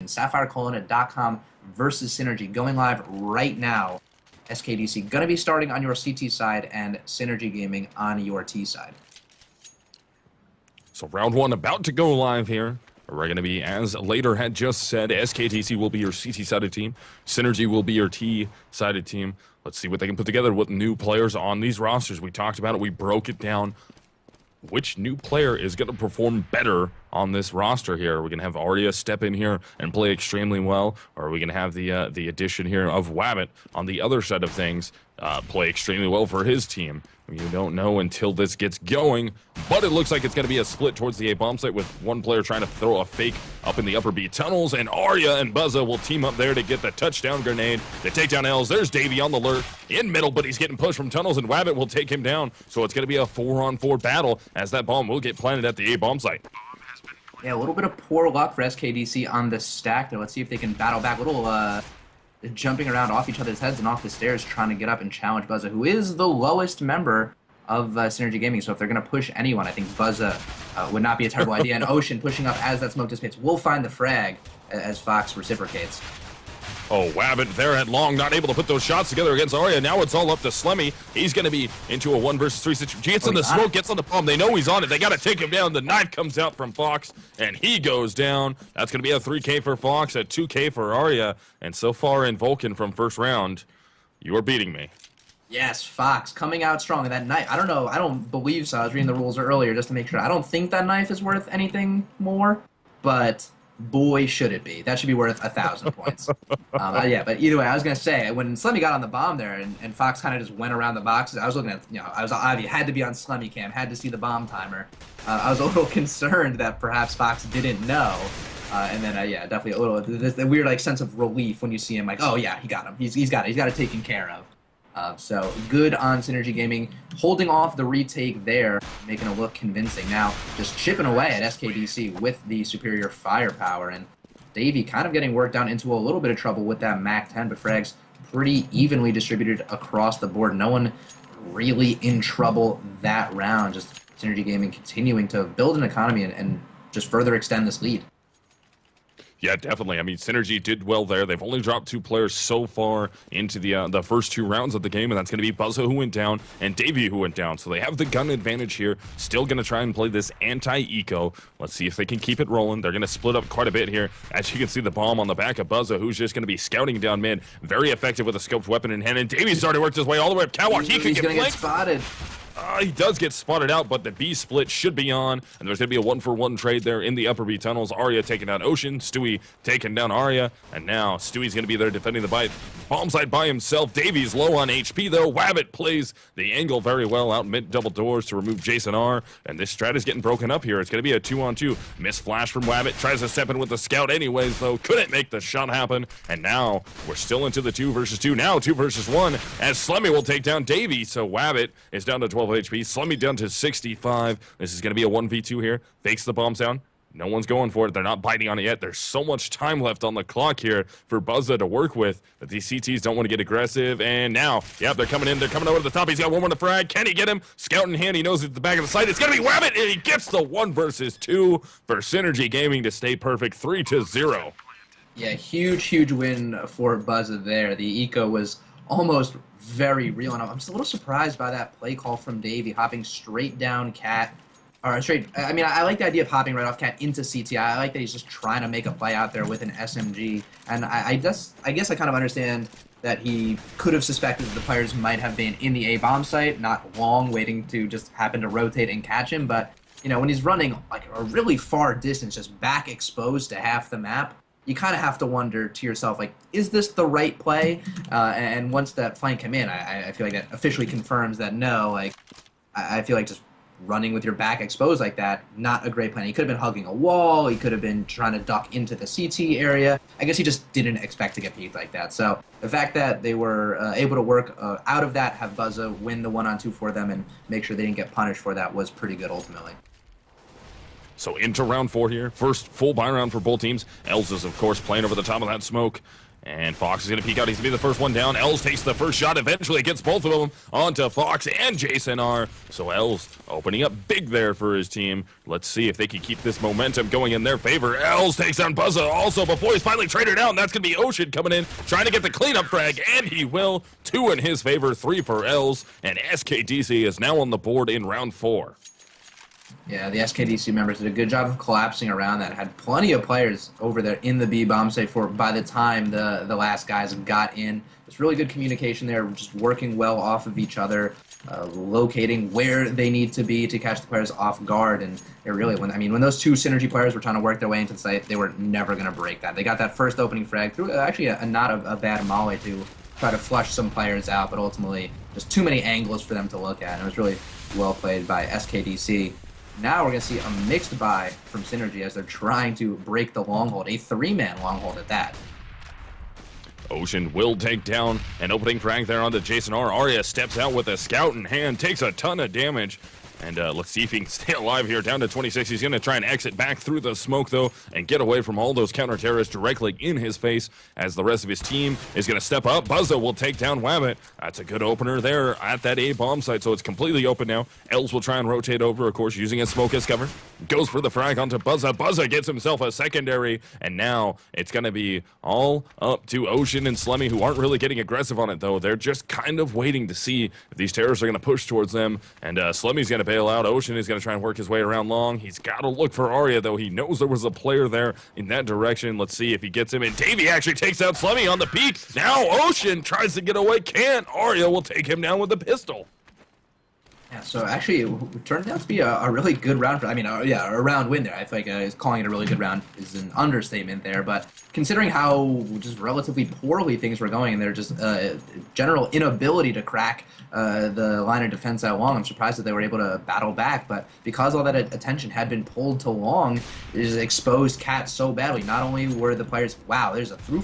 SapphireColonna.com versus SYNRGY going live right now. SKDC going to be starting on your CT side and SYNRGY Gaming on your T side. So round one about to go live here. We're going to be, as Later had just said, SKDC will be your CT-sided team. SYNRGY will be your T-sided team. Let's see what they can put together with new players on these rosters. We talked about it. We broke it down. Which new player is going to perform better on this roster here? Are we going to have Arya step in here and play extremely well? Or are we going to have the addition here of Wabbit on the other side of things play extremely well for his team? You don't know until this gets going, but it looks like it's going to be a split towards the A bomb site with one player trying to throw a fake up in the upper B tunnels, and Arya and Buzza will team up there to get the touchdown grenade. They take down L's. There's Davey on the alert in middle, but he's getting pushed from tunnels, and Wabbit will take him down. So it's going to be a 4-on-4 battle as that bomb will get planted at the A bomb site. Yeah, a little bit of poor luck for SKDC on the stack there. Let's see if they can battle back. A little jumping around off each other's heads and off the stairs trying to get up and challenge Buzza, who is the lowest member of SYNRGY Gaming. So if they're going to push anyone, I think Buzza would not be a terrible idea. And Ocean pushing up as that smoke dissipates will find the frag as Fox reciprocates. Oh, Wabbit there at long, not able to put those shots together against Arya. Now it's all up to Slemmy. He's going to be into a 1 versus 3 situation. Gets in the smoke, gets on the bomb. They know he's on it. They got to take him down. The knife comes out from Fox, and he goes down. That's going to be a 3K for Fox, a 2K for Arya. And so far in Vulcan from first round, you are beating me. Yes, Fox coming out strong. And that knife, I don't know. I don't believe so. I was reading the rules earlier just to make sure. I don't think that knife is worth anything more, but boy, should it be. That should be worth 1,000 points. Yeah, but either way, I was going to say, when Slemmy got on the bomb there and Fox kind of just went around the boxes, I was looking at, I had to be on Slemmy cam, had to see the bomb timer. I was a little concerned that perhaps Fox didn't know. And then, yeah, definitely a little, the weird, sense of relief when you see him, oh, yeah, he got him. He's got it taken care of. So good on SYNRGY Gaming, holding off the retake there, making it look convincing. Now just chipping away at SKDC with the superior firepower, and Davey kind of getting worked down into a little bit of trouble with that MAC-10, but frags pretty evenly distributed across the board. No one really in trouble that round. Just SYNRGY Gaming continuing to build an economy and just further extend this lead. Yeah, definitely. I mean, SYNRGY did well there. They've only dropped 2 players so far into the first 2 rounds of the game, and that's going to be Buzza, who went down, and Davey, who went down. So they have the gun advantage here. Still going to try and play this anti-eco. Let's see if they can keep it rolling. They're going to split up quite a bit here. As you can see, the bomb on the back of Buzza, who's just going to be scouting down mid. Very effective with a scoped weapon in hand, and Davey's starting to work his way all the way up catwalk. He could get flanked. Spotted. He does get spotted out, but the B split should be on, and there's going to be a 1-for-1 trade there in the upper B tunnels. Arya taking down Ocean, Stewie taking down Arya, and now Stewie's going to be there defending the bite. Bomb site by himself. Davies low on HP, though. Wabbit plays the angle very well out mid double doors to remove Jason R, and this strat is getting broken up here. It's going to be a 2-on-2. Miss flash from Wabbit, tries to step in with the scout anyways, though. Couldn't make the shot happen, and now we're still into the 2 versus 2. Now 2 versus 1, as Slemmy will take down Davey, so Wabbit is down to 12 HP. Slemmy down to 65. This is going to be a 1v2 here. Fakes the bomb sound. No one's going for it. They're not biting on it yet. There's so much time left on the clock here for Buzza to work with that these CTs don't want to get aggressive. And now, yep, they're coming in. They're coming over to the top. He's got one more to frag. Can he get him? Scout in hand. He knows it's the back of the site. It's going to be Wabbit, and he gets the 1 versus 2 for SYNRGY Gaming to stay perfect, 3-0. Yeah, huge win for Buzza there. The eco was almost very real, and I'm just a little surprised by that play call from Davey, hopping straight down Cat. Or straight, I mean, I like the idea of hopping right off Cat into CT. I like that he's just trying to make a play out there with an SMG, and I guess I kind of understand that he could have suspected that the players might have been in the A bomb site, not long waiting to just happen to rotate and catch him, but when he's running a really far distance, just back exposed to half the map, you kind of have to wonder to yourself, is this the right play? And once that flank came in, I feel like that officially confirms that no, I feel like just running with your back exposed like that, not a great plan. He could have been hugging a wall, he could have been trying to duck into the CT area. I guess he just didn't expect to get peeked like that. So the fact that they were able to work out of that, have Buzza win the 1-on-2 for them, and make sure they didn't get punished for that was pretty good ultimately. So into round 4 here. First full buy round for both teams. Els is, of course, playing over the top of that smoke. And Fox is going to peek out. He's going to be the first one down. Els takes the first shot. Eventually gets both of them onto Fox and Jason R. So Els opening up big there for his team. Let's see if they can keep this momentum going in their favor. Els takes down Buzza also before he's finally traded out. And that's going to be Ocean coming in, trying to get the cleanup frag. And he will. 2 in his favor, 3 for Els. And SKDC is now on the board in round 4. Yeah, the SKDC members did a good job of collapsing around that. Had plenty of players over there in the B bomb site for by the time the last guys got in. It's really good communication there, just working well off of each other, locating where they need to be to catch the players off guard. And it really, when those 2 Synergy players were trying to work their way into the site, they were never going to break that. They got that first opening frag through actually not a bad molly to try to flush some players out, but ultimately just too many angles for them to look at. And it was really well played by SKDC. Now we're going to see a mixed buy from Synergy as they're trying to break the long hold, a 3-man long hold at that. Ocean will take down an opening frag there onto Jason R. Arya steps out with a scout in hand, takes a ton of damage. And let's see if he can stay alive here, down to 26. He's going to try and exit back through the smoke, though, and get away from all those counter-terrorists directly in his face as the rest of his team is going to step up. Buzza will take down Wabbit. That's a good opener there at that A bomb site, so it's completely open now. Els will try and rotate over, of course, using his smoke as cover. Goes for the frag onto Buzza. Buzza gets himself a secondary, and now it's going to be all up to Ocean and Slemmy, who aren't really getting aggressive on it, though. They're just kind of waiting to see if these terrorists are going to push towards them, and Slemmy's going to bail out. Ocean is going to try and work his way around long. He's got to look for Arya, though. He knows there was a player there in that direction. Let's see if he gets him. And Davey actually takes out Slemmy on the peak. Now Ocean tries to get away. Can't. Arya will take him down with the pistol. Yeah, so actually, it turned out to be a really good round. A round win there. I feel like calling it a really good round is an understatement there. But considering how just relatively poorly things were going, and their just general inability to crack the line of defense out long, I'm surprised that they were able to battle back. But because all that attention had been pulled to long, it just exposed Cat so badly. Not only were the players, wow, there's a through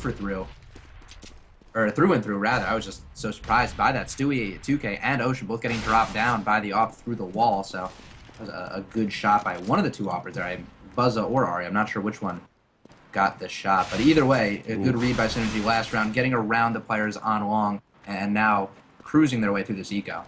and through, rather. I was just so surprised by that. Stewie, 2K, and Ocean both getting dropped down by the op through the wall, so it was a good shot by one of the 2 operators there. Buzza or Arya, I'm not sure which one got the shot, but either way, a good read by Synergy last round, getting around the players on long, and now cruising their way through this eco.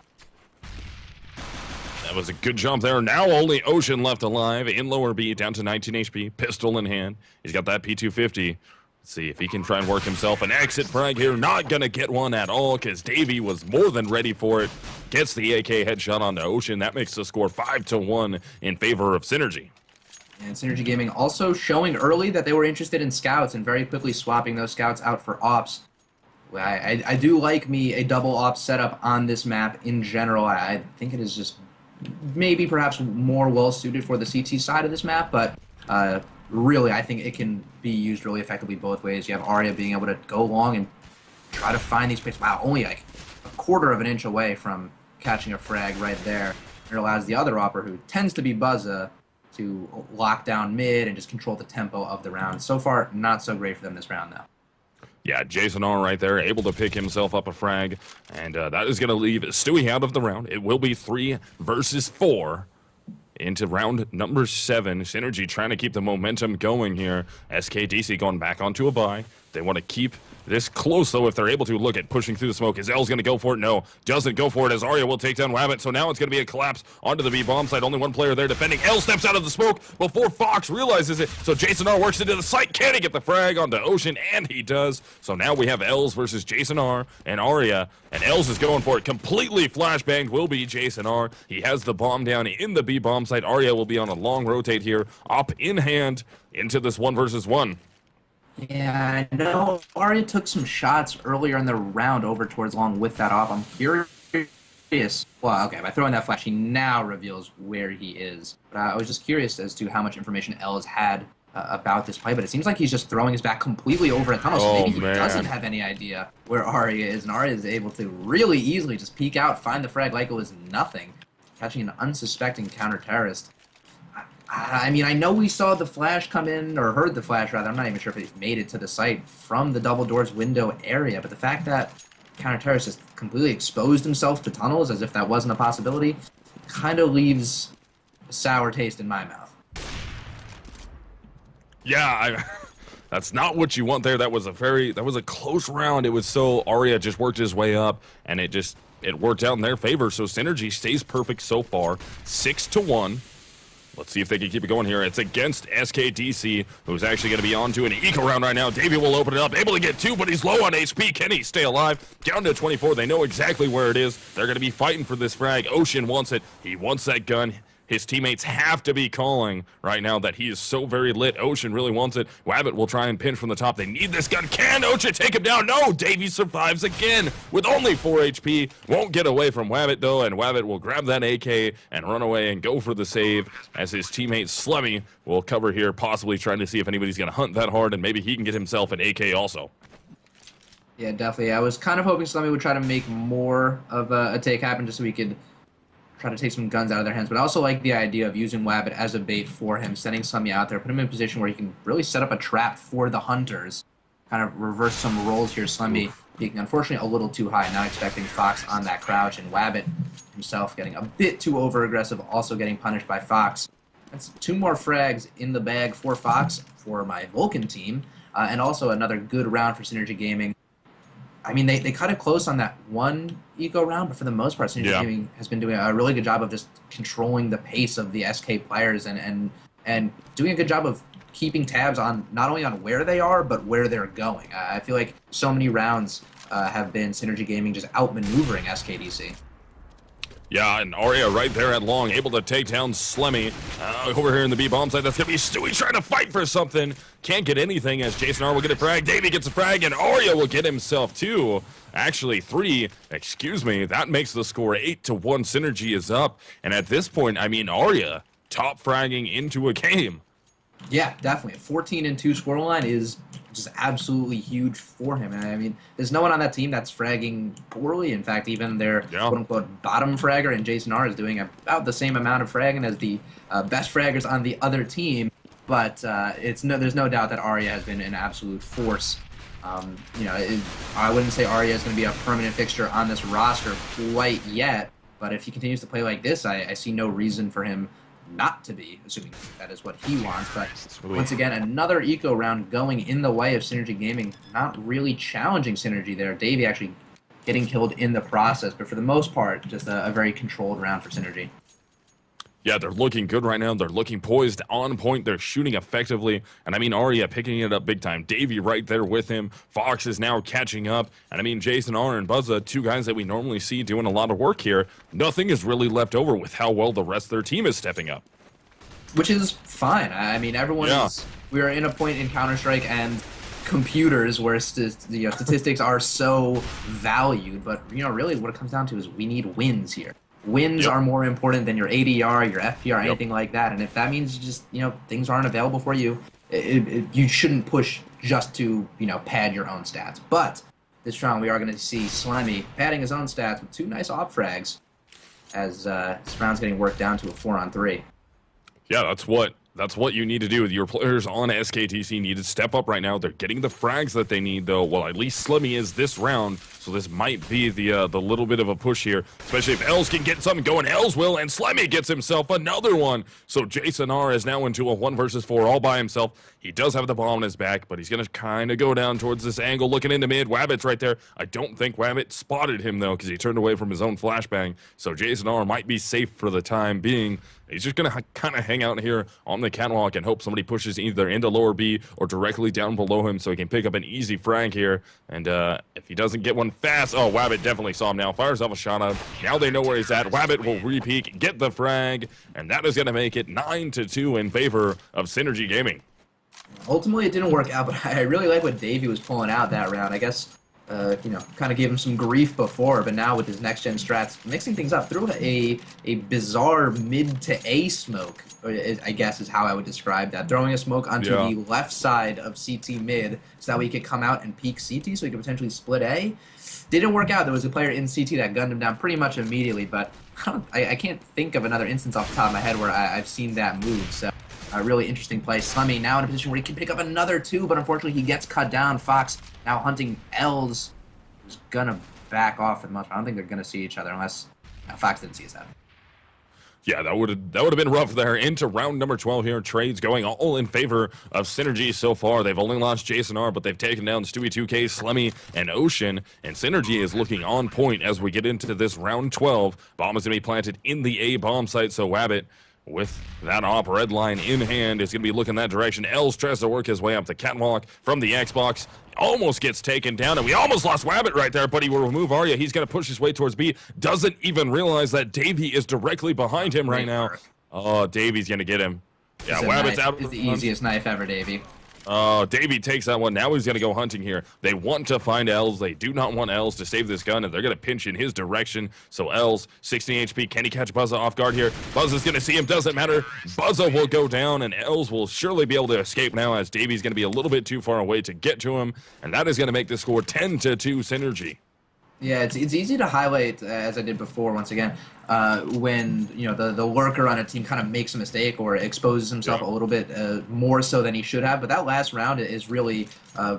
That was a good jump there. Now only Ocean left alive in lower B, down to 19 HP, pistol in hand. He's got that P250. Let's see if he can try and work himself an exit frag here. Not going to get one at all because Davey was more than ready for it. Gets the AK headshot on the Ocean. That makes the score 5-1 in favor of Synergy. And Synergy Gaming also showing early that they were interested in scouts and very quickly swapping those scouts out for ops. I do like me a double ops setup on this map in general. I think it is just maybe perhaps more well suited for the CT side of this map, but really, I think it can be used really effectively both ways. You have Arya being able to go long and try to find these places. Wow, only like a quarter of an inch away from catching a frag right there. It allows the other opera, who tends to be Buzza, to lock down mid and just control the tempo of the round. So far, not so great for them this round, though. Yeah, Jason R right there, able to pick himself up a frag, and that is going to leave Stewie out of the round. It will be 3 versus 4. Into round number 7. Synergy trying to keep the momentum going here. SKDC going back onto a buy. They want to keep this close, though, if they're able to. Look at pushing through the smoke. Is L's going to go for it? No. Doesn't go for it as Arya will take down Wabbit. So now it's going to be a collapse onto the B bomb site. Only one player there defending. L steps out of the smoke before Fox realizes it. So Jason R works into the site. Can he get the frag onto Ocean? And he does. So now we have L's versus Jason R and Arya. And L's is going for it. Completely flashbanged will be Jason R. He has the bomb down in the B bomb site. Arya will be on a long rotate here. Op in hand into this 1 versus 1. Yeah, I know Arya took some shots earlier in the round over towards long with that op. I'm curious. Well, okay, by throwing that flash, he now reveals where he is. But I was just curious as to how much information El has had about this play, but it seems like he's just throwing his back completely over a tunnel, so maybe he doesn't have any idea where Arya is, and Arya is able to really easily just peek out, find the frag like it was nothing, catching an unsuspecting counter-terrorist. I mean, I know we saw the flash come in, or heard the flash, rather. I'm not even sure if it made it to the site from the double doors window area, but the fact that counter-terrorist just completely exposed himself to tunnels as if that wasn't a possibility kind of leaves a sour taste in my mouth. Yeah, That's not what you want there. That was a close round. It was so Arya just worked his way up, and it worked out in their favor. So Synergy stays perfect so far, 6-1. Let's see if they can keep it going here. It's against SKDC, who's actually going to be on to an eco round right now. Davey will open it up, able to get 2, but he's low on HP. Can he stay alive? Down to 24. They know exactly where it is. They're going to be fighting for this frag. Ocean wants it. He wants that gun. His teammates have to be calling right now that he is so very lit. Ocean really wants it. Wabbit will try and pinch from the top. They need this gun. Can Ocean take him down? No! Davey survives again with only 4 HP. Won't get away from Wabbit, though, and Wabbit will grab that AK and run away and go for the save as his teammate Slemmy will cover here, possibly trying to see if anybody's going to hunt that hard, and maybe he can get himself an AK also. Yeah, definitely. I was kind of hoping Slemmy would try to make more of a take happen just so we could try to take some guns out of their hands, but I also like the idea of using Wabbit as a bait for him, sending Slemmy out there, put him in a position where he can really set up a trap for the hunters, kind of reverse some roles here. Slemmy being unfortunately a little too high, not expecting Fox on that crouch, and Wabbit himself getting a bit too over-aggressive, also getting punished by Fox. That's 2 more frags in the bag for Fox for my Vulcan team, and also another good round for Synergy Gaming. I mean, they cut it close on that one eco round, but for the most part, Synergy Gaming has been doing a really good job of just controlling the pace of the SK players and doing a good job of keeping tabs on not only on where they are, but where they're going. I feel like so many rounds have been Synergy Gaming just outmaneuvering SKDC. Yeah, and Arya right there at long, able to take down Slemmy. Over here in the B-bomb side, that's going to be Stewie trying to fight for something. Can't get anything as Jason R will get a frag. Davey gets a frag, and Arya will get himself 2. Actually, 3. Excuse me. That makes the score 8-1. Synergy is up. And at this point, I mean, Arya top fragging into a game. Yeah, definitely. A 14-2 scoreline is just absolutely huge for him. And I mean, there's no one on that team that's fragging poorly. In fact, even their quote-unquote bottom fragger and Jason R is doing about the same amount of fragging as the best fraggers on the other team. But there's no doubt that Arya has been an absolute force. I wouldn't say Arya is going to be a permanent fixture on this roster quite yet. But if he continues to play like this, I see no reason for him not to be, assuming that is what he wants. But once again, another eco round going in the way of Synergy Gaming, not really challenging Synergy there. Davey actually getting killed in the process, but for the most part, just a very controlled round for Synergy. Yeah, they're looking good right now. They're looking poised, on point. They're shooting effectively. And I mean, Arya picking it up big time. Davey right there with him. Fox is now catching up. And I mean, Jason R and Buzza, 2 guys that we normally see doing a lot of work here. Nothing is really left over with how well the rest of their team is stepping up. Which is fine. I mean, we are in a point in Counter-Strike and computers where statistics are so valued. But, really what it comes down to is we need wins here. Wins are more important than your ADR, your FPR, anything like that. And if that means things aren't available for you, you shouldn't push just to, pad your own stats. But this round we are going to see Slimy padding his own stats with 2 nice op frags as this round's getting worked down to a 4-on-3. Yeah, that's what you need to do. Your players on SKDC need to step up right now. They're getting the frags that they need, though. Well, at least Slemmy is this round, so this might be the little bit of a push here, especially if Els can get something going. Els will, and Slemmy gets himself another one. So Jason R is now into a 1 versus 4 all by himself. He does have the bomb on his back, but he's going to kind of go down towards this angle, looking into mid. Wabbit's right there. I don't think Wabbit spotted him, though, because he turned away from his own flashbang. So Jason R might be safe for the time being. He's just going to kind of hang out here on the catwalk and hope somebody pushes either into lower B or directly down below him so he can pick up an easy frag here. And if he doesn't get one fast, oh, Wabbit definitely saw him now. Fires off a shot at him. Now they know where he's at. Wabbit will re-peek, get the frag, and that is going to make it 9-2 in favor of Synergy Gaming. Ultimately, it didn't work out, but I really like what Davey was pulling out that round. I guess, kind of gave him some grief before, but now with his next-gen strats, mixing things up, threw a bizarre mid-to-A smoke, I guess is how I would describe that. Throwing a smoke onto the left side of CT mid so that way he could come out and peek CT so he could potentially split A. Didn't work out. There was a player in CT that gunned him down pretty much immediately, but I can't think of another instance off the top of my head where I've seen that move, so a really interesting play. Slemmy now in a position where he can pick up another 2, but unfortunately he gets cut down. Fox now hunting Els, who's gonna back off for the most part. I don't think they're gonna see each other unless Fox didn't see his head. Yeah, that would have been rough there. Into round number 12 here. Trades going all in favor of SYNRGY so far. They've only lost Jason R, but they've taken down Stewie 2K, Slemmy, and Ocean. And SYNRGY is looking on point as we get into this round 12. Bomb is going to be planted in the A bomb site, so Wabbit, with that op red line in hand, is going to be looking that direction. Els tries to work his way up the catwalk from the Xbox. Almost gets taken down, and we almost lost Wabbit right there, but he will remove Arya. He's going to push his way towards B. Doesn't even realize that Davey is directly behind him right now. Oh, Davey's going to get him. Yeah, Wabbit's out. It's the easiest knife ever, Davey. Oh, Davey takes that one. Now he's going to go hunting here. They want to find Els. They do not want Els to save this gun, and they're going to pinch in his direction. So Els, 16 HP. Can he catch Buzza off guard here? Buzza's going to see him. Doesn't matter. Buzza will go down, and Els will surely be able to escape now, as Davey's going to be a little bit too far away to get to him, and that is going to make the score 10-2 SYNRGY. Yeah, it's easy to highlight, as I did before, once again, when the worker on a team kind of makes a mistake or exposes himself a little bit more so than he should have. But that last round is really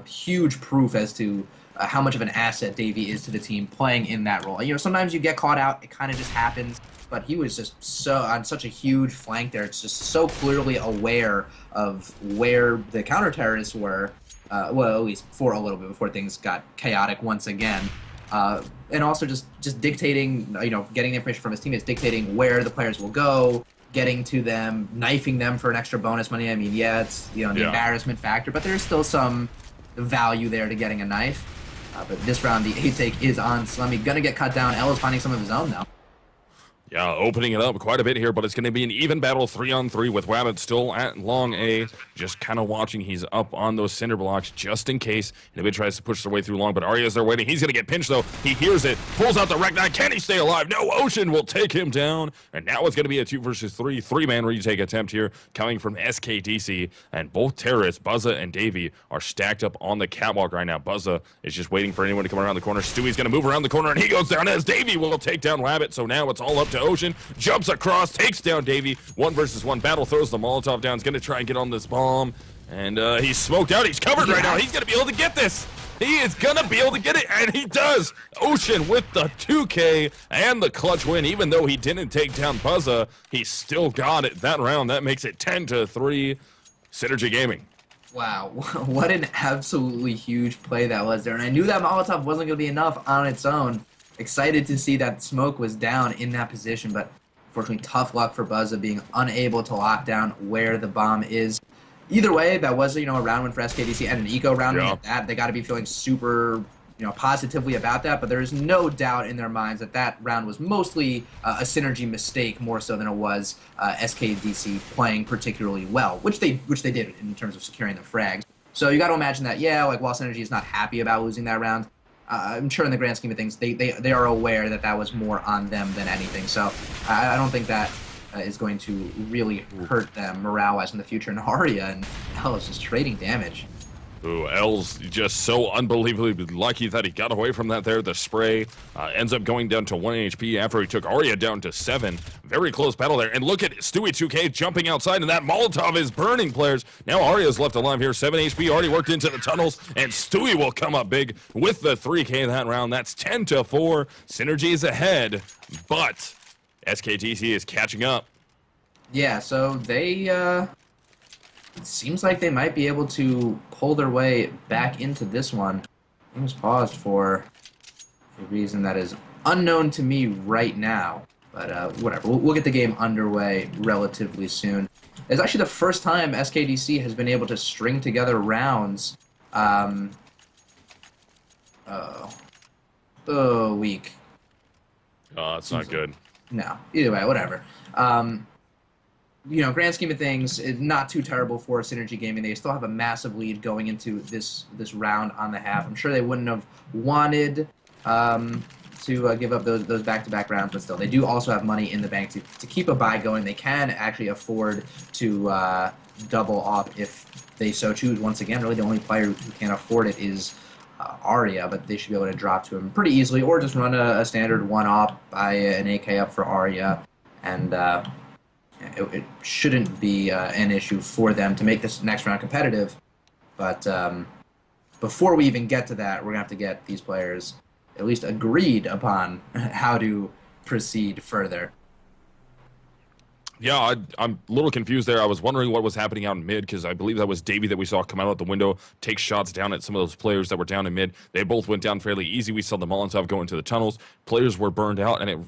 huge proof as to how much of an asset Davey is to the team playing in that role. Sometimes you get caught out; it kind of just happens. But he was just so on such a huge flank there. It's just so clearly aware of where the counter terrorists were. Well, at least for a little bit before things got chaotic once again. And also just dictating, getting the information from his teammates, dictating where the players will go, getting to them, knifing them for an extra bonus money. I mean, yeah, it's the embarrassment factor, but there's still some value there to getting a knife. But this round, the A-take is on Slemmy. Gonna get cut down. L is finding some of his own now. Yeah, opening it up quite a bit here, but it's going to be an even battle 3-on-3 with Wabbit still at long A, just kind of watching. He's up on those cinder blocks just in case anybody tries to push their way through long, but Arya's there waiting. He's going to get pinched, though. He hears it, pulls out the wreck knife. Can he stay alive? No, Ocean will take him down, and now it's going to be a 2 versus 3, three-man retake attempt here coming from SKDC, and both terrorists, Buzza and Davey, are stacked up on the catwalk right now. Buzza is just waiting for anyone to come around the corner. Stewie's going to move around the corner, and he goes down as Davey will take down Wabbit, so now it's all up to Ocean. Jumps across, takes down Davey. 1 versus 1 battle, throws the Molotov down. He's going to try and get on this bomb. And he's smoked out. He's covered right now. He's going to be able to get this. He is going to be able to get it, and he does. Ocean with the 2K and the clutch win. Even though he didn't take down Buzza, he still got it that round. That makes it 10-3 SYNRGY Gaming. Wow, what an absolutely huge play that was there. And I knew that Molotov wasn't going to be enough on its own. Excited to see that smoke was down in that position, but unfortunately tough luck for Buzza being unable to lock down where the bomb is. Either way, that was a round win for SKDC and an eco round win at that. They got to be feeling super positively about that, but there is no doubt in their minds that that round was mostly a SYNRGY mistake more so than it was SKDC playing particularly well, which they did in terms of securing the frags. So you got to imagine that, while SYNRGY is not happy about losing that round, I'm sure in the grand scheme of things, they are aware that that was more on them than anything. So I don't think that is going to really hurt them morale-wise in the future. And Arya and L is just trading damage. Ooh, L's just so unbelievably lucky that he got away from that there. The spray ends up going down to 1 HP after he took Arya down to 7. Very close battle there. And look at Stewie 2K jumping outside, and that Molotov is burning players. Now Arya's left alive here. 7 HP, already worked into the tunnels, and Stewie will come up big with the 3K that round. That's 10-4. SYNRGY is ahead, but SKDC is catching up. Yeah, so they... It seems like they might be able to pull their way back into this one. It was paused for a reason that is unknown to me right now. But whatever, we'll get the game underway relatively soon. It's actually the first time SKDC has been able to string together rounds. Weak. Oh, it's not good. No, either way, whatever. Grand scheme of things, it's not too terrible for SYNRGY Gaming. They still have a massive lead going into this round on the half. I'm sure they wouldn't have wanted to give up those back-to-back rounds, but still, they do also have money in the bank to keep a buy going. They can actually afford to double up if they so choose. Once again, really the only player who can afford it is Arya, but they should be able to drop to him pretty easily, or just run a standard one-op, buy an AK up for Arya, and... It shouldn't be an issue for them to make this next round competitive, but before we even get to that, we're going to have to get these players at least agreed upon how to proceed further. Yeah, I'm a little confused there. I was wondering what was happening out in mid because I believe that was Davey that we saw come out the window, take shots down at some of those players that were down in mid. They both went down fairly easy. We saw the Molotov go into the tunnels. Players were burned out, and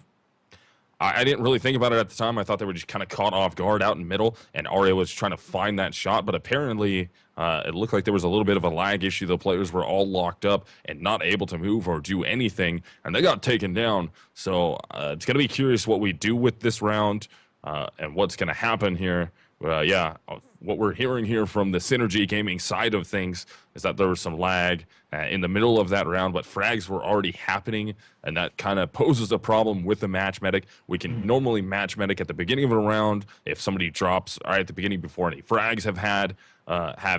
I didn't really think about it at the time. I thought they were just kind of caught off guard out in middle, and Arya was trying to find that shot. But apparently, it looked like there was a little bit of a lag issue. The players were all locked up and not able to move or do anything, and they got taken down. So it's going to be curious what we do with this round. And what's going to happen here. What we're hearing here from the SYNRGY Gaming side of things is that there was some lag in the middle of that round, but frags were already happening, and that kind of poses a problem with the match medic. We can normally match medic at the beginning of a round if somebody drops right at the beginning before any frags have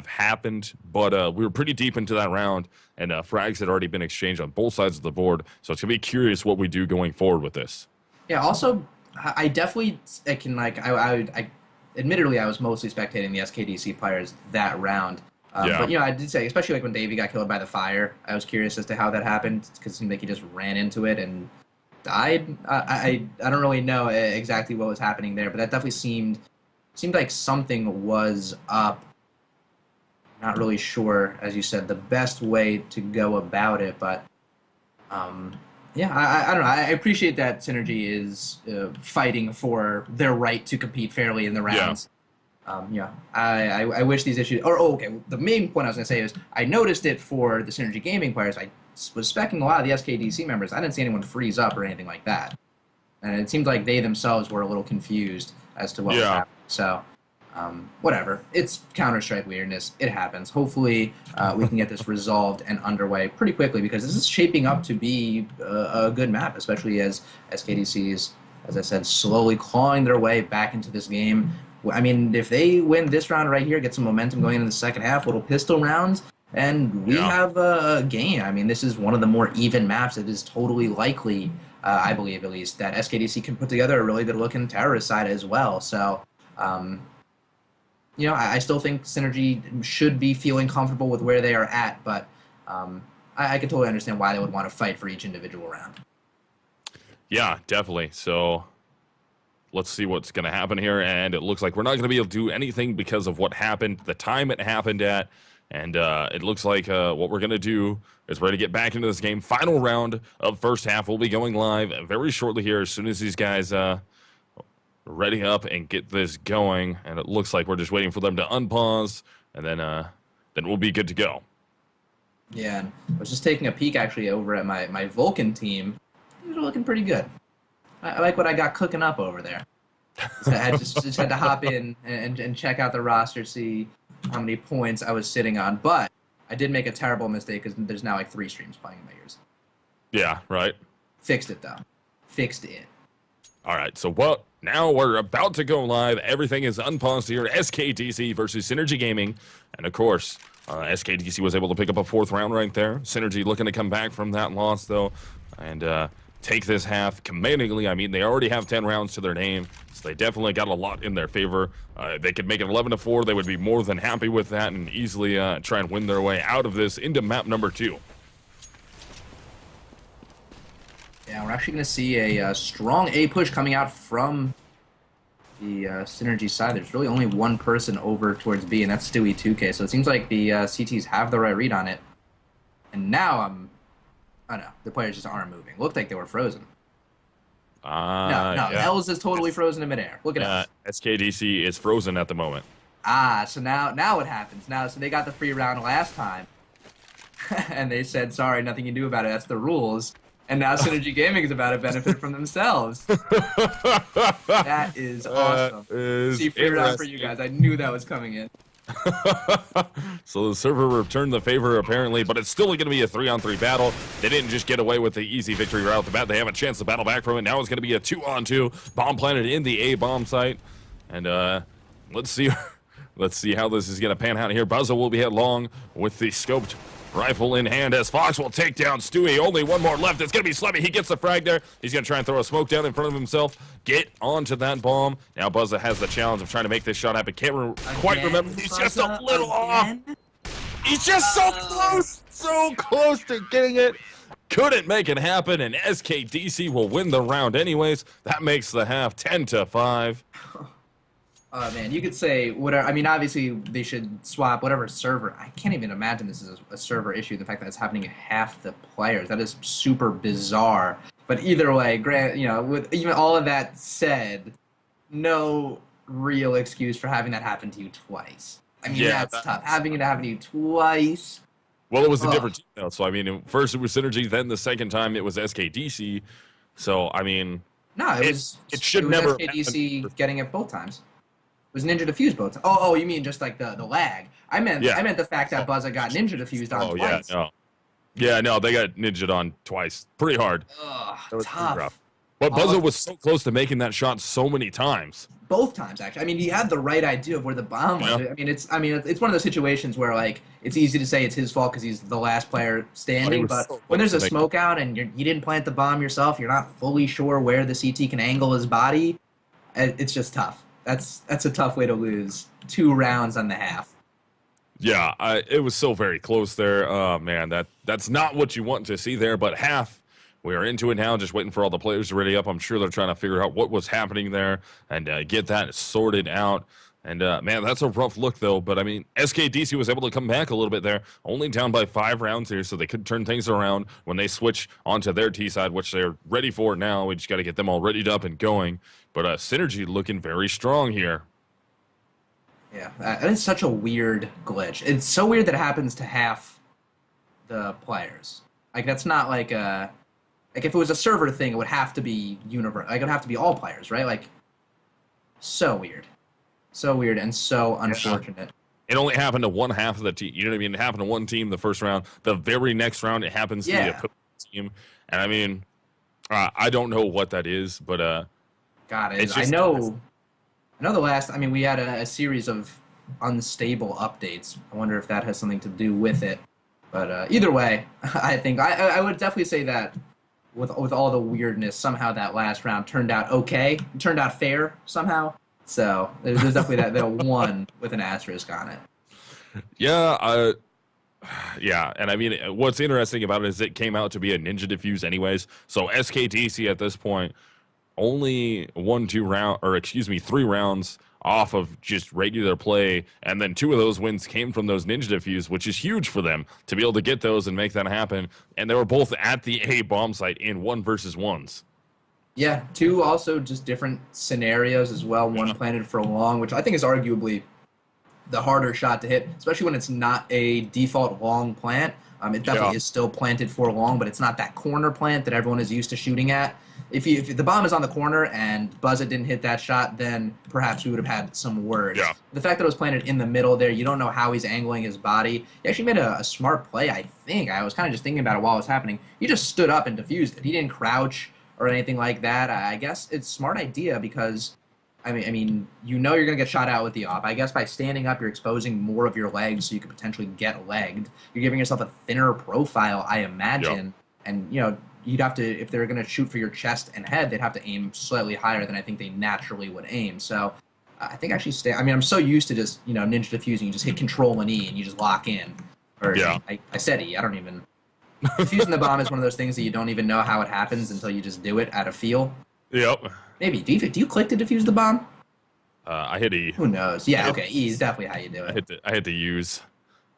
happened, but we were pretty deep into that round, and frags had already been exchanged on both sides of the board, so it's going to be curious what we do going forward with this. Yeah, also, I definitely can, like, I admittedly, I was mostly spectating the SKDC players that round. But, you know, I did say, especially like when Davey got killed by the fire, I was curious as to how that happened because it seemed like he just ran into it and died. I don't really know exactly what was happening there, but that definitely seemed like something was up. Not really sure, as you said, the best way to go about it, but yeah, I don't know. I appreciate that SYNRGY is fighting for their right to compete fairly in the rounds. Yeah, I wish these issues. Okay. The main point I was going to say is I noticed it for the SYNRGY Gaming players. I was specking a lot of the SKDC members. I didn't see anyone freeze up or anything like that, and it seemed like they themselves were a little confused as to what was happening. So. Whatever. It's Counter-Strike weirdness. It happens. Hopefully, we can get this resolved and underway pretty quickly because this is shaping up to be a good map, especially as SKDC is, as I said, slowly clawing their way back into this game. I mean, if they win this round right here, get some momentum going into the second half, little pistol rounds, and we have a game. I mean, this is one of the more even maps. It is totally likely, I believe at least, that SKDC can put together a really good-looking terrorist side as well. So, you know, I still think SYNRGY should be feeling comfortable with where they are at, but I can totally understand why they would want to fight for each individual round. Yeah, definitely. So let's see what's going to happen here, and it looks like we're not going to be able to do anything because of what happened, the time it happened at, and it looks like what we're going to do is we're going to get back into this game. Final round of first half will be going live very shortly here as soon as these guys ready up and get this going, and it looks like we're just waiting for them to unpause, and then we'll be good to go. Yeah, and I was just taking a peek actually over at my Vulcan team. They're looking pretty good. I like what I got cooking up over there. So I just had to hop in and check out the roster, see how many points I was sitting on, but I did make a terrible mistake because there's now like 3 streams playing in my ears. Yeah, right. Fixed it though. Fixed it. All right, so what? Now we're about to go live. Everything is unpaused here. SKDC versus SYNRGY Gaming. And of course, SKDC was able to pick up a 4th round right there. SYNRGY looking to come back from that loss, though, and take this half commandingly. I mean, they already have 10 rounds to their name, so they definitely got a lot in their favor. They could make it 11-4. They would be more than happy with that and easily try and win their way out of this into map number 2. Yeah, we're actually going to see a strong A push coming out from the SYNRGY side. There's really only one person over towards B, and that's Stewie 2K. So it seems like the CTs have the right read on it. And now oh no, the players just aren't moving. Looked like they were frozen. No, yeah. Els is totally frozen in midair. Look at Els. SKDC is frozen at the moment. So now what happens? So they got the free round last time, and they said, sorry, nothing you can do about it. That's the rules. And now SYNRGY Gaming is about to benefit from themselves. That is awesome. See, free round for you guys. I knew that was coming in. So the server returned the favor apparently, but it's still going to be a 3-on-3 battle. They didn't just get away with the easy victory right off the bat. They have a chance to battle back from it. Now it's going to be a 2-on-2 bomb planted in the A bomb site, and let's see how this is going to pan out here. Buzza will be headlong with the scoped rifle in hand as Fox will take down Stewie. Only one more left. It's going to be Slimy. He gets the frag there. He's going to try and throw a smoke down in front of himself. Get onto that bomb. Now Buzza has the challenge of trying to make this shot happen. Can't quite remember. He's just a little off. He's just so close to getting it. Couldn't make it happen, and SKDC will win the round anyways. That makes the half 10-5. Man, you could say whatever. I mean, obviously they should swap whatever server. I can't even imagine this is a server issue. The fact that it's happening to half the players, that is super bizarre. But either way, grant with even all of that said, no real excuse for having that happen to you twice. I mean, Yeah, that's tough. Having it happen to you twice. well, it was a Ugh. different team though. So I mean, first it was Synergy, then the second time it was SKDC. So I mean, No, it it was it should it was never SKDC happen. getting it both times. It was Ninja Diffused both times. Oh, you mean just like the lag? Yeah. I meant the fact that Buzza got Ninja Diffused on Oh yeah, twice. no. Yeah, no, they got ninja'd on twice. Pretty hard. Ugh, That was pretty rough. tough. But Buzza Oh, was so close to making that shot so many times. both times actually. I mean, he had the right idea of where the bomb was. Yeah. I mean, it's one of those situations where like it's easy to say it's his fault because he's the last player standing. was But so when close there's a to make- smoke out and you didn't plant the bomb yourself, you're not fully sure where the CT can angle his body. It's just tough. That's a tough way to lose 2 rounds on the half. Yeah, it was so very close there. Oh man, that's not what you want to see there. But half, we are into it now, just waiting for all the players to ready up. I'm sure they're trying to figure out what was happening there and get that sorted out. And man, that's a rough look though. But I mean, SKDC was able to come back a little bit there, only down by 5 rounds here, so they could turn things around when they switch onto their T side, which they're ready for now. We just got to get them all readied up and going. But Synergy looking very strong here. Yeah, that is such a weird glitch. It's so weird that it happens to half the players. Like that's not like a like if it was a server thing, it would have to be universal. Like it would have to be all players, right? Like so weird, and so unfortunate. It only happened to one half of the team. You know what I mean? It happened to one team the first round. The very next round, it happens to the Yeah. opposing team. And I mean, I don't know what that is, but God, it's I just know. I know the last. I mean, we had a series of unstable updates. I wonder if that has something to do with it. But either way, I think I would definitely say that with all the weirdness, somehow that last round turned out okay. It turned out fair somehow. So there's definitely that one with an asterisk on it. yeah, yeah. And I mean, what's interesting about it is it came out to be a Ninja Diffuse anyways. So SKDC at this point only 3 rounds off of just regular play, and then 2 of those wins came from those Ninja Diffuse, which is huge for them to be able to get those and make that happen. And they were both at the A bomb site in 1 versus 1s. Yeah, 2 also just different scenarios as well. One planted for long, which I think is arguably the harder shot to hit, especially when it's not a default long plant. It definitely is still planted for long, but it's not that corner plant that everyone is used to shooting at. If the bomb is on the corner and Buzza didn't hit that shot, then perhaps we would have had some words. Yeah. The fact that it was planted in the middle there, you don't know how he's angling his body. He actually made a smart play, I think. I was kind of just thinking about it while it was happening. He just stood up and diffused it. He didn't crouch or anything like that. I guess it's a smart idea because, I mean, you know you're going to get shot out with the op. I guess by standing up, you're exposing more of your legs so you could potentially get legged. You're giving yourself a thinner profile, I imagine. Yep. And, you'd have to, if they're going to shoot for your chest and head, they'd have to aim slightly higher than I think they naturally would aim. So I think actually I'm so used to just, ninja diffusing. You just hit Control and E and you just lock in. Or Yeah. I said E. I don't even. Defusing the bomb is one of those things that you don't even know how it happens until you just do it out of feel. Yep. Maybe. Do you click to defuse the bomb? I hit E. Who knows? Yeah, okay. E is definitely how you do it. I hit the use.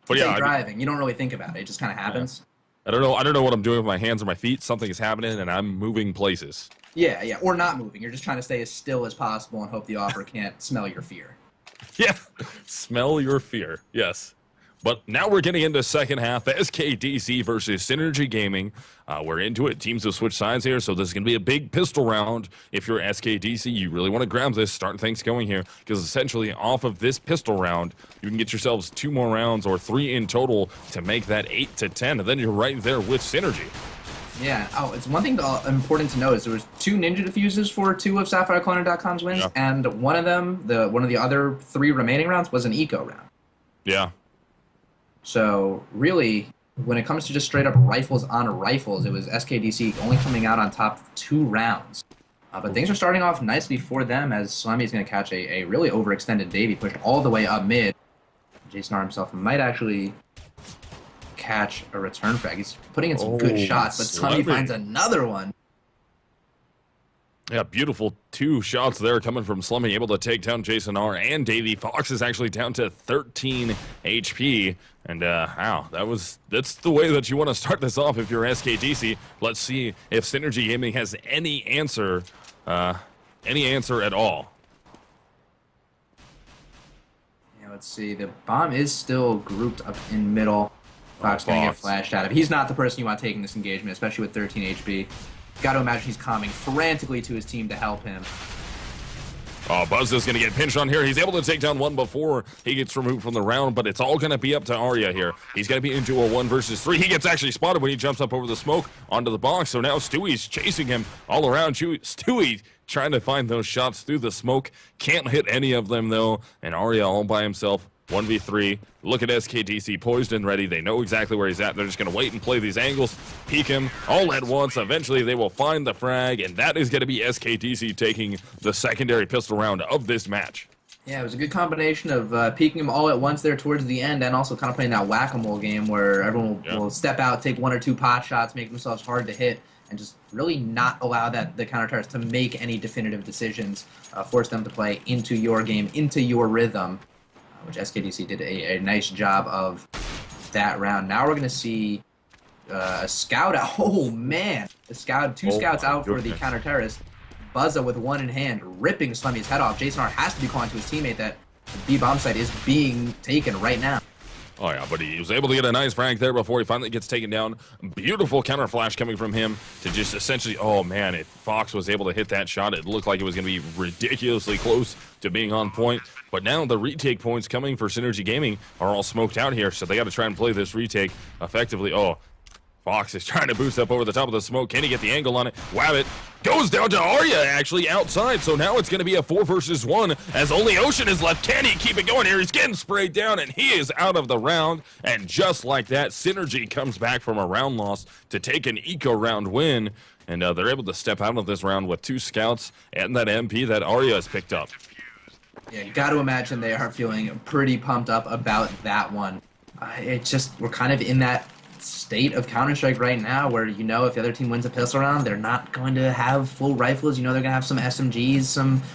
But It's yeah, like driving. You don't really think about it. It just kind of happens. I don't know what I'm doing with my hands or my feet. Something is happening, and I'm moving places. Yeah. Or not moving. You're just trying to stay as still as possible and hope the offer can't smell your fear. Yeah, smell your fear. Yes. But now we're getting into second half. SKDC versus Synergy Gaming. We're into it. Teams have switched sides here, so this is going to be a big pistol round. If you're SKDC, you really want to grab this, start things going here, because essentially off of this pistol round, you can get yourselves 2 more rounds or 3 in total to make that 8 to 10, and then you're right there with Synergy. Yeah. Oh, it's one thing important to know is there was 2 ninja diffuses for 2 of SapphireClunner.com's wins, and one of them, one of the other 3 remaining rounds, was an eco round. Yeah. So really, when it comes to just straight up rifles on rifles, it was SKDC only coming out on top of 2 rounds. But things are starting off nicely for them as Slimy is going to catch a really overextended Davey pushed all the way up mid. Jason R himself might actually catch a return frag. He's putting in some good shots, but Slimy finds another one. Yeah, beautiful 2 shots there coming from Slummy, able to take down Jason R and Davey. Fox is actually down to 13 HP. And wow, that's the way that you want to start this off if you're SKDC. Let's see if SYNRGY Gaming has any answer at all. Yeah, let's see. The bomb is still grouped up in middle. Fox gonna get flashed out of. He's not the person you want taking this engagement, especially with 13 HP. Got to imagine he's coming frantically to his team to help him. Oh, Buzz is going to get pinched on here. He's able to take down one before he gets removed from the round, but it's all going to be up to Arya here. He's going to be into a 1 versus 3. He gets actually spotted when he jumps up over the smoke onto the box, so now Stewie's chasing him all around. Stewie trying to find those shots through the smoke. Can't hit any of them, though, and Arya all by himself. 1v3. Look at SKDC poised and ready. They know exactly where he's at. They're just going to wait and play these angles, peek him all at once. Eventually, they will find the frag, and that is going to be SKDC taking the secondary pistol round of this match. Yeah, it was a good combination of peeking them all at once there towards the end, and also kind of playing that whack-a-mole game where everyone will step out, take 1 or 2 pot shots, make themselves hard to hit, and just really not allow the counter-targets to make any definitive decisions, force them to play into your game, into your rhythm. Which SKDC did a nice job of that round. Now we're going to see a scout out. Oh, man. Two scouts out for the counter-terrorist. Buzza with 1 in hand, ripping Slummy's head off. Jason R has to be calling to his teammate that the B-bomb site is being taken right now. Oh, yeah, but he was able to get a nice frag there before he finally gets taken down. Beautiful counter flash coming from him to just essentially, oh, man, if Fox was able to hit that shot, it looked like it was going to be ridiculously close to being on point. But now the retake points coming for SYNRGY Gaming are all smoked out here, so they got to try and play this retake effectively. Oh, Fox is trying to boost up over the top of the smoke. Can he get the angle on it? Wabbit goes down to Arya, actually, outside. So now it's going to be a 4 versus 1 as only Ocean is left. Can he keep it going here? He's getting sprayed down, and he is out of the round. And just like that, SYNRGY comes back from a round loss to take an eco round win. And they're able to step out of this round with 2 scouts and that MP that Arya has picked up. Yeah, you got to imagine they are feeling pretty pumped up about that one. We're kind of in that state of Counter-Strike right now where, you know, if the other team wins a pistol round, they're not going to have full rifles. You know, they're going to have some SMGs,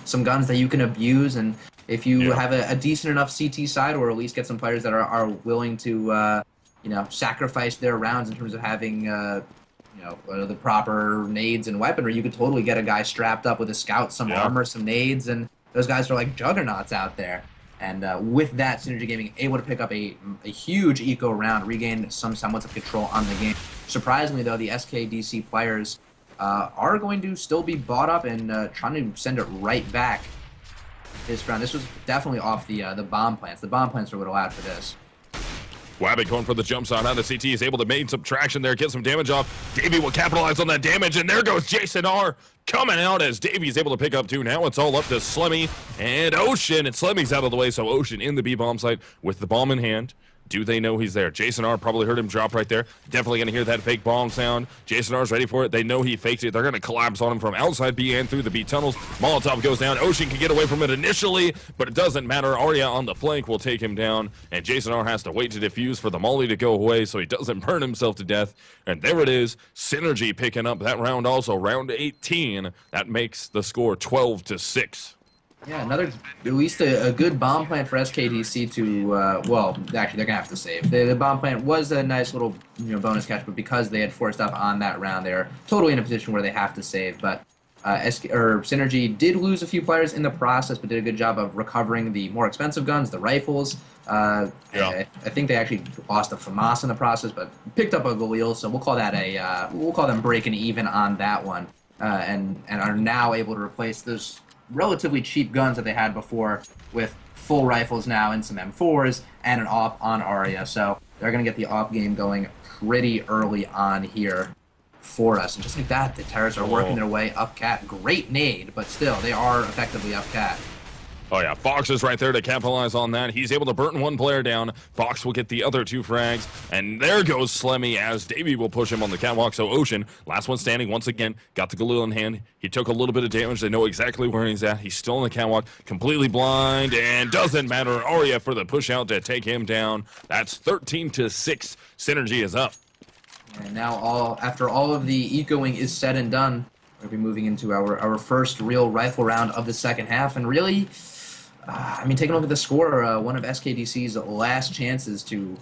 some guns that you can abuse. And if you have a decent enough CT side, or at least get some players that are willing to, you know, sacrifice their rounds in terms of having, you know, the proper nades and weaponry, you could totally get a guy strapped up with a scout, some armor, some nades, and those guys are like juggernauts out there. And with that, SYNRGY Gaming able to pick up a huge eco round, regain some semblance of control on the game. Surprisingly, though, the SKDC players are going to still be bought up and trying to send it right back this round. This was definitely off the bomb plants. The bomb plants are what allowed for this. Wabbit going for the jump shot on the CT. Is able to make some traction there, get some damage off. Davey will capitalize on that damage, and there goes Jason R coming out as Davey's able to pick up 2. Now it's all up to Slummy and Ocean, and Slummy's out of the way, so Ocean in the B-bomb site with the bomb in hand. Do they know he's there? Jason R probably heard him drop right there. Definitely going to hear that fake bomb sound. Jason R's ready for it. They know he faked it. They're going to collapse on him from outside B and through the B tunnels. Molotov goes down. Ocean can get away from it initially, but it doesn't matter. Arya on the flank will take him down, and Jason R has to wait to defuse for the molly to go away so he doesn't burn himself to death. And there it is. SYNRGY picking up that round also. Round 18. That makes the score 12-6. Yeah, at least a good bomb plant for SKDC to, well, actually, they're going to have to save. The bomb plant was a nice little bonus catch, but because they had forced up on that round, they're totally in a position where they have to save. But SYNRGY did lose a few players in the process, but did a good job of recovering the more expensive guns, the rifles. I think they actually lost a FAMAS in the process, but picked up a Galil, so we'll call that we'll call them breaking even on that one, and are now able to replace those relatively cheap guns that they had before with full rifles now and some M4s and an AWP on Arya. So they're going to get the AWP game going pretty early on here for us. And just like that, the Terrors are working their way up cat. Great nade, but still, they are effectively up cat. Oh, yeah, Fox is right there to capitalize on that. He's able to burn 1 player down. Fox will get the other 2 frags. And there goes Slemmy as Davey will push him on the catwalk. So Ocean, last one standing once again, got the Galil in hand. He took a little bit of damage. They know exactly where he's at. He's still on the catwalk, completely blind, and doesn't matter. Arya for the push out to take him down. That's 13-6. SYNRGY is up. And now, after all of the ecoing is said and done, We'll be moving into our first real rifle round of the second half, and really, I mean, taking a look at the score, one of SKDC's last chances to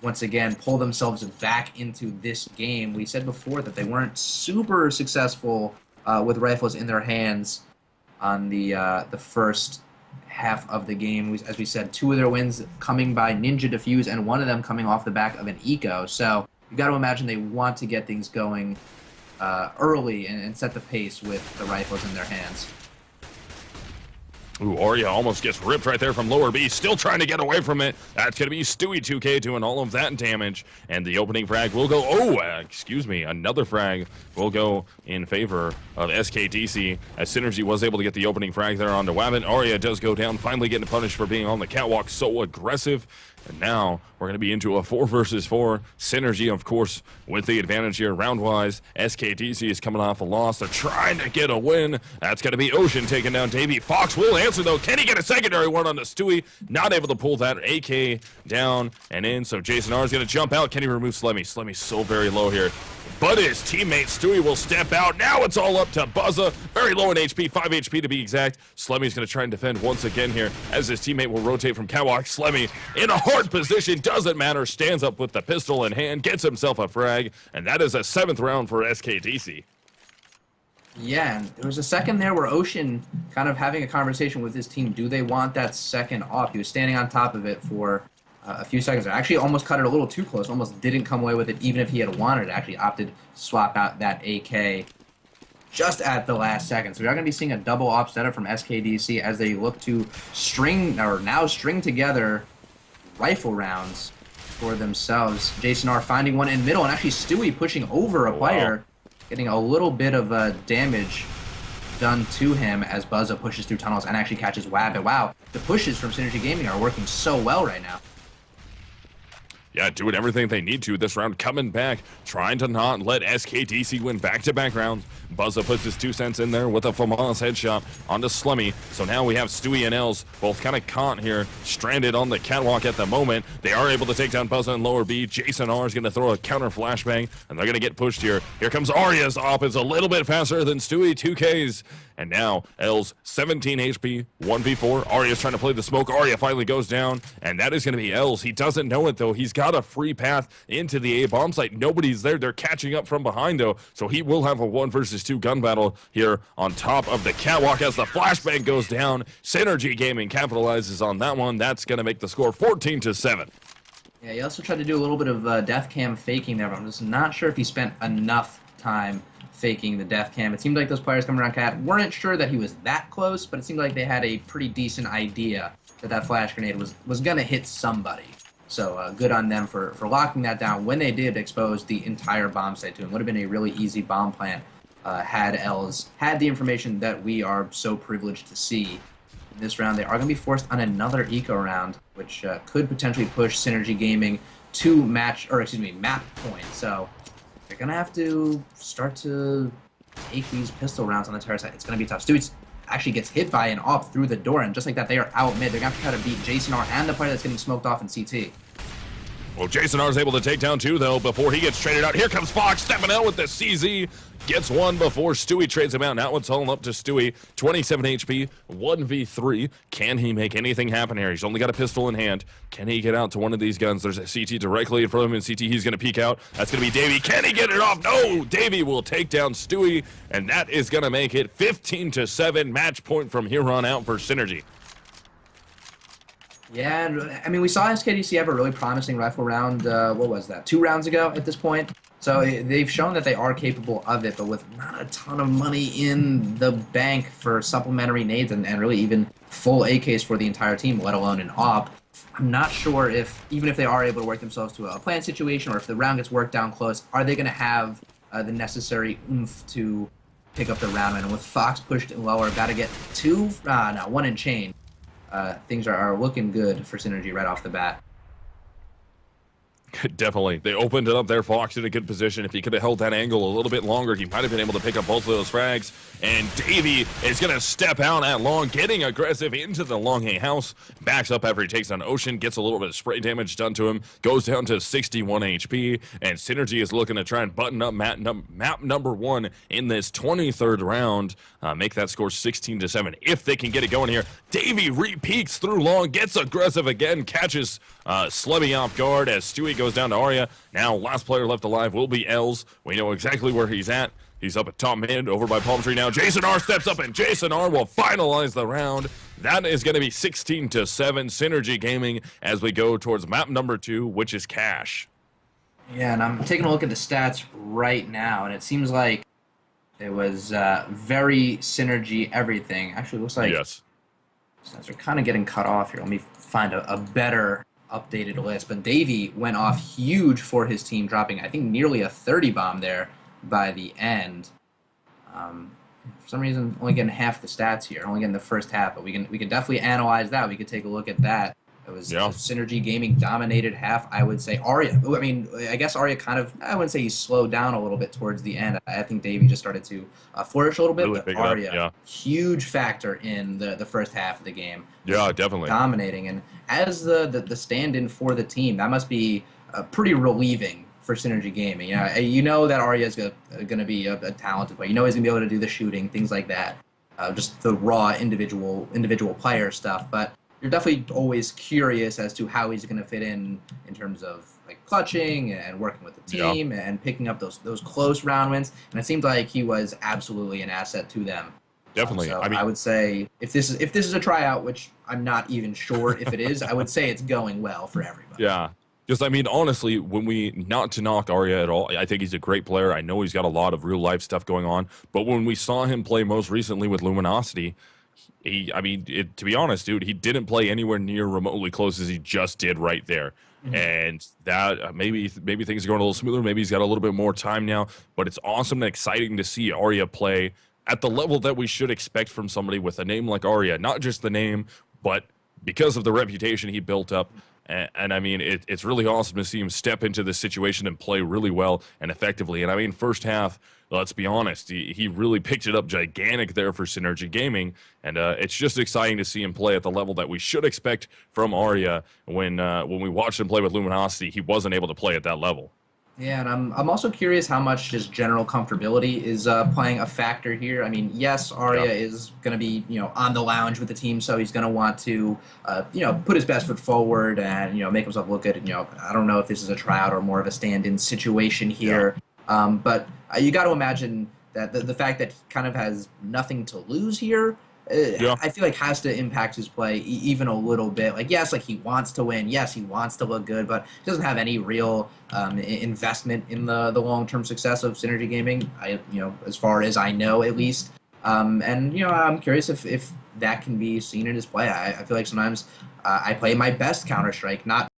once again pull themselves back into this game. We said before that they weren't super successful with rifles in their hands on the first half of the game. As we said, 2 of their wins coming by Ninja Defuse and 1 of them coming off the back of an eco. So you got to imagine they want to get things going early and set the pace with the rifles in their hands. Ooh, Arya almost gets ripped right there from lower B, still trying to get away from it. That's going to be Stewie 2K doing all of that damage, and the opening frag will go, excuse me, another frag will go in favor of SKDC, as SYNRGY was able to get the opening frag there onto Wabbit. Arya does go down, finally getting punished for being on the catwalk, so aggressive. And now we're going to be into a 4 versus 4. SYNRGY, of course, with the advantage here round-wise. SKDC is coming off a loss. They're trying to get a win. That's going to be Ocean taking down Davey. Fox will answer, though. Can he get a secondary one on the Stewie? Not able to pull that AK down and in. So Jason R is going to jump out. Can he remove Slemmy? Slemmy's so very low here. But his teammate Stewie will step out. Now it's all up to Buzza. Very low in HP, 5 HP to be exact. Slemmy's going to try and defend once again here as his teammate will rotate from catwalk. Slemmy in a hard position, doesn't matter. Stands up with the pistol in hand, gets himself a frag, and that is a 7th round for SKDC. Yeah, and there was a second there where Ocean kind of having a conversation with his team. Do they want that second off? He was standing on top of it for a few seconds. I actually almost cut it a little too close, almost didn't come away with it even if he had wanted it. Actually opted to swap out that AK just at the last second. So we are going to be seeing a double op setup from SKDC as they look to string together rifle rounds for themselves. Jason R finding one in middle, and actually Stewie pushing over a player, getting a little bit of damage done to him as Buzza pushes through tunnels and actually catches Wabbit. Wow, the pushes from SYNRGY Gaming are working so well right now. Yeah, doing everything they need to this round, coming back, trying to not let SKDC win back-to-back rounds. Buzza puts his 2 cents in there with a FAMAS headshot onto Slemmy. So now we have Stewie and Els both kind of caught here, stranded on the catwalk at the moment. They are able to take down Buzza in lower B. Jason R is going to throw a counter flashbang, and they're going to get pushed here. Here comes Arya's op. It's a little bit faster than Stewie, 2Ks. And now Els, 17 HP, 1v4. Arya's trying to play the smoke. Arya finally goes down, and that is going to be Els. He doesn't know it, though. He's got a free path into the A bomb site. Nobody's there. They're catching up from behind, though, so he will have a 1 versus 2 gun battle here on top of the catwalk as the flashbang goes down. SYNRGY Gaming capitalizes on that one. That's going to make the score 14-7. Yeah, he also tried to do a little bit of death cam faking there, but I'm just not sure if he spent enough time faking the death cam. It seemed like those players coming around Cat weren't sure that he was that close, but it seemed like they had a pretty decent idea that flash grenade was going to hit somebody. So good on them for locking that down when they did expose the entire bomb site to him. Would have been a really easy bomb plant had Els had the information that we are so privileged to see. In this round, they are going to be forced on another eco round, which could potentially push SYNRGY Gaming to map point. So they're going to have to start to take these pistol rounds on the terrace side. It's going to be tough. Stewie actually gets hit by an op through the door, and just like that, they are out mid. They're going to have to try to beat Jason R and the player that's getting smoked off in CT. Well, Jason R is able to take down 2, though, before he gets traded out. Here comes Fox stepping out with the CZ. Gets 1 before Stewie trades him out. Now it's all up to Stewie. 27 HP, 1v3. Can he make anything happen here? He's only got a pistol in hand. Can he get out to one of these guns? There's a CT directly in front of him. In CT, he's going to peek out. That's going to be Davey. Can he get it off? No! Davey will take down Stewie, and that is going to make it 15-7. Match point from here on out for SYNRGY. Yeah, I mean, we saw SKDC have a really promising rifle round, what was that, 2 rounds ago at this point? So they've shown that they are capable of it, but with not a ton of money in the bank for supplementary nades and really even full AKs for the entire team, let alone an op. I'm not sure if, even if they are able to work themselves to a plant situation or if the round gets worked down close, are they going to have the necessary oomph to pick up the round? And with Fox pushed lower, got to get 1 in chain. Things are looking good for SYNRGY right off the bat. Definitely. They opened it up there. Fox in a good position. If he could have held that angle a little bit longer, he might have been able to pick up both of those frags. And Davey is going to step out at long, getting aggressive into the long hay house. Backs up after he takes on Ocean, gets a little bit of spray damage done to him, goes down to 61 HP. And Synergy is looking to try and button up map number 1 in this 23rd round. Make that score 16-7 if they can get it going here. Davey re-peeks through long, gets aggressive again, catches Slebby off guard as Stewie goes down to Arya. Now, last player left alive will be Els. We know exactly where he's at. He's up at top mid, over by Palm Tree now. Jason R steps up, and Jason R will finalize the round. That is going to be 16-7 Synergy Gaming as we go towards map number 2, which is Cash. Yeah, and I'm taking a look at the stats right now, and it seems like it was very Synergy everything. Actually, it looks like yes. Stats are kind of getting cut off here. Let me find a better updated list. But Davey went off huge for his team, dropping, I think, nearly a 30 bomb there by the end. For some reason, only getting half the stats here, only getting the first half, but we can definitely analyze that. We could take a look at that. It was Synergy Gaming dominated half, I would say. Arya, I mean, I guess Arya kind of, I wouldn't say he slowed down a little bit towards the end. I think Davey just started to flourish a little bit, really but Arya, huge factor in the first half of the game. Yeah, definitely. Dominating, and as the stand-in for the team, that must be pretty relieving for Synergy Gaming. You know that Arya is going to be a talented player. You know he's going to be able to do the shooting, things like that. Just the raw individual player stuff, but you're definitely always curious as to how he's going to fit in terms of like clutching and working with the team and picking up those close round wins. And it seems like he was absolutely an asset to them. Definitely. So I mean, I would say if this is a tryout, which I'm not even sure if it is, I would say it's going well for everybody. Yeah. Just, I mean, honestly, when not to knock Arya at all, I think he's a great player. I know he's got a lot of real life stuff going on, but when we saw him play most recently with Luminosity, to be honest, dude, he didn't play anywhere near remotely close as he just did right there. Mm-hmm. And that maybe things are going a little smoother. Maybe he's got a little bit more time now. But it's awesome and exciting to see Arya play at the level that we should expect from somebody with a name like Arya. Not just the name, but because of the reputation he built up. And I mean, it's really awesome to see him step into this situation and play really well and effectively. And I mean, first half, let's be honest, he really picked it up gigantic there for Synergy Gaming. And it's just exciting to see him play at the level that we should expect from Arya. When we watched him play with Luminosity, he wasn't able to play at that level. Yeah, and I'm also curious how much just general comfortability is playing a factor here. I mean, yes, Arya is going to be on the lounge with the team, so he's going to want to put his best foot forward and make himself look good. I don't know if this is a tryout or more of a stand-in situation here, but you got to imagine that the fact that he kind of has nothing to lose here. I feel like has to impact his play even a little bit. Like, yes, like he wants to win. Yes, he wants to look good, but he doesn't have any real investment in the long-term success of Synergy Gaming. As far as I know, at least. And I'm curious if that can be seen in his play. I feel like sometimes I play my best Counter-Strike, not